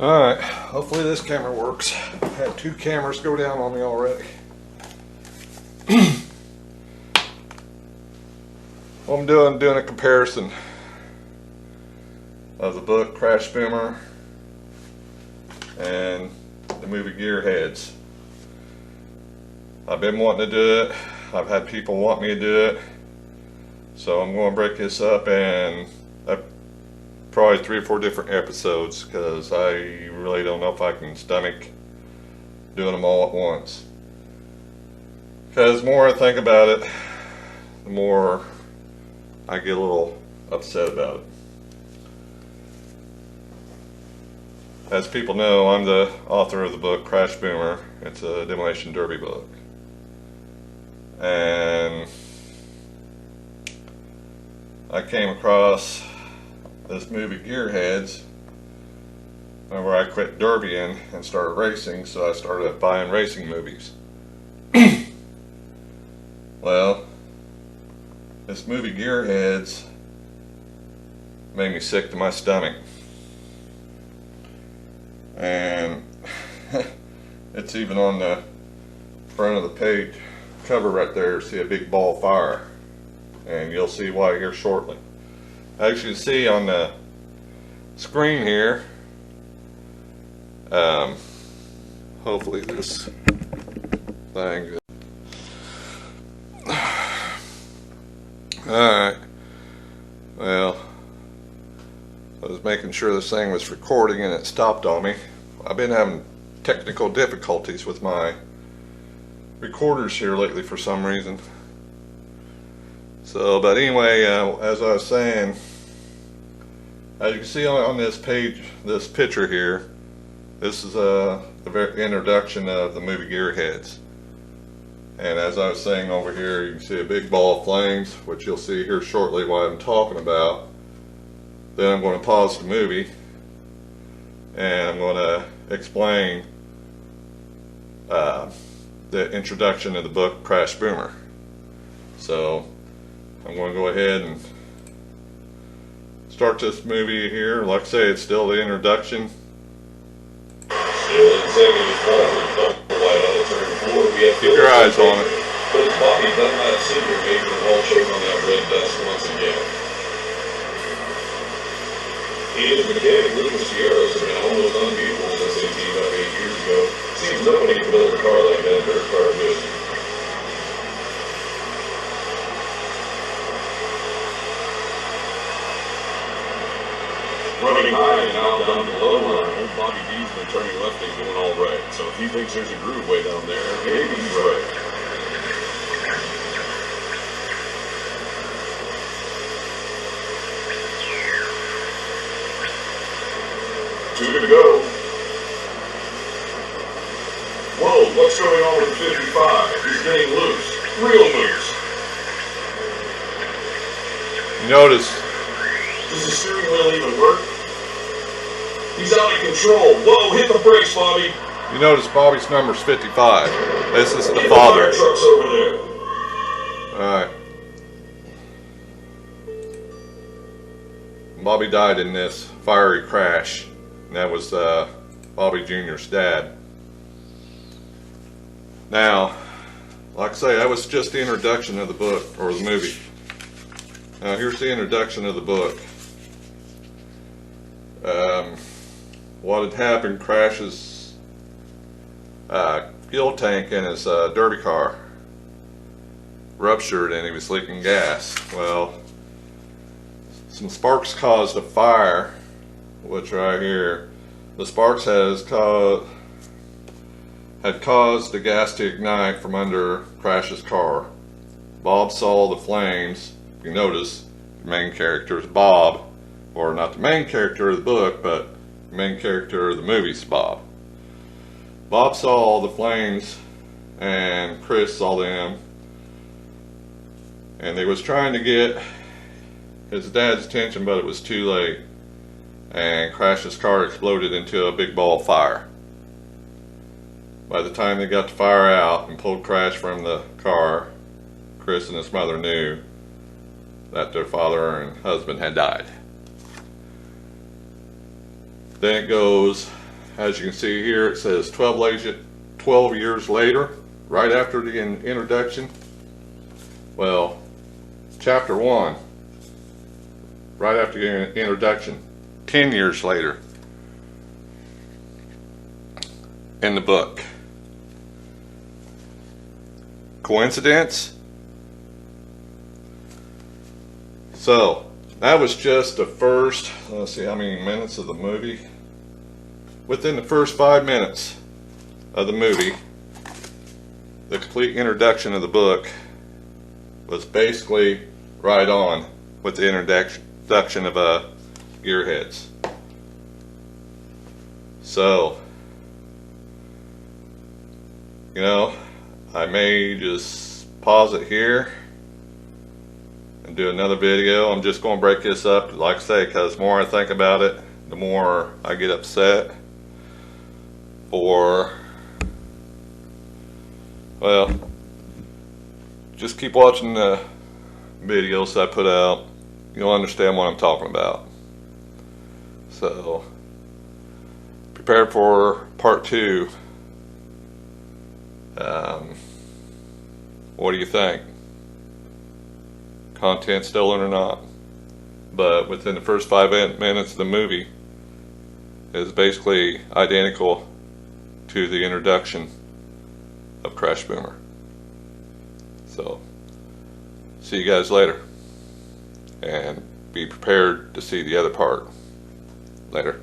Alright, hopefully this camera works. I've had 2 cameras go down on me already. What I'm doing a comparison of the book Crash Boomer and the movie Gearheads. I've been wanting to do it. I've had people want me to do it. So I'm going to break this up in probably 3 or 4 different episodes, because I really don't know if I can stomach doing them all at once. Because the more I think about it, the more I get a little upset about it. As people know, I'm the author of the book Crash Boomer. It's a demolition derby book. And I came across this movie Gearheads, where I quit derbying and started racing, so I started buying racing movies. Well, this movie Gearheads made me sick to my stomach. And it's even on the front of the page cover right there. See a big ball of fire, and you'll see why here shortly. As you can see on the screen here, hopefully this thing. Alright, well, I was making sure this thing was recording and it stopped on me. I've been having technical difficulties with my recorders here lately for some reason. So, but anyway, as I was saying, as you can see on this page, this picture here, this is the very introduction of the movie Gearheads. And as I was saying over here, you can see a big ball of flames, which you'll see here shortly what I'm talking about. Then I'm going to pause the movie, and I'm going to explain the introduction of the book Crash Boomer. So I'm going to go ahead and start this movie here. Like I say, it's still the introduction. Keep your eyes on it. But it's Bobby Dunlap Sr. making the wall choke on that red dust once again. He is a mechanic with the Sierras and been almost unbeatable since they teamed up 8 years ago. Seems nobody can build a car like that in their car history. Running high and now down the low line, old Bobby D's been turning left and going all right. So if he thinks there's a groove way down there, maybe he's right. Two to go. Whoa, what's going on with the 55? He's getting loose. Real loose. Notice. Does the steering wheel even work? He's out of control. Whoa, hit the brakes, Bobby. You notice Bobby's number's 55. This is the Hit father. The fire truck's over there. Alright. Bobby died in this fiery crash. And that was Bobby Jr.'s dad. Now, like I say, that was just the introduction of the book, or the movie. Now here's the introduction of the book. What had happened, Crash's fuel tank in his derby car ruptured and he was leaking gas. Well, some sparks caused a fire, which right here, the sparks had caused the gas to ignite from under Crash's car. Bob saw the flames. You notice the main character is Bob, or not the main character of the book, but the main character of the movie's Bob. Bob saw all the flames, and Chris saw them, and they was trying to get his dad's attention, but it was too late, and Crash's car exploded into a big ball of fire. By the time they got the fire out and pulled Crash from the car, Chris and his mother knew that their father and husband had died. Then it goes as you can see here, it says 12 years later, right after the introduction. Well, chapter 1, right after the introduction, 10 years later in the book. Coincidence? So, that was just the first, let's see how many minutes of the movie. Within the first 5 minutes of the movie, the complete introduction of the book was basically right on with the introduction of Gearheads. So, you know, I may just pause it here and do another video. I'm just going to break this up, like I say, because the more I think about it, the more I get upset. Or, well, just keep watching the videos I put out. You'll understand what I'm talking about. So, prepare for part 2. What do you think? Content stolen or not? But within the first 5 minutes of the movie is basically identical to the introduction of Crash Boomer. So, see you guys later. And be prepared to see the other part. Later.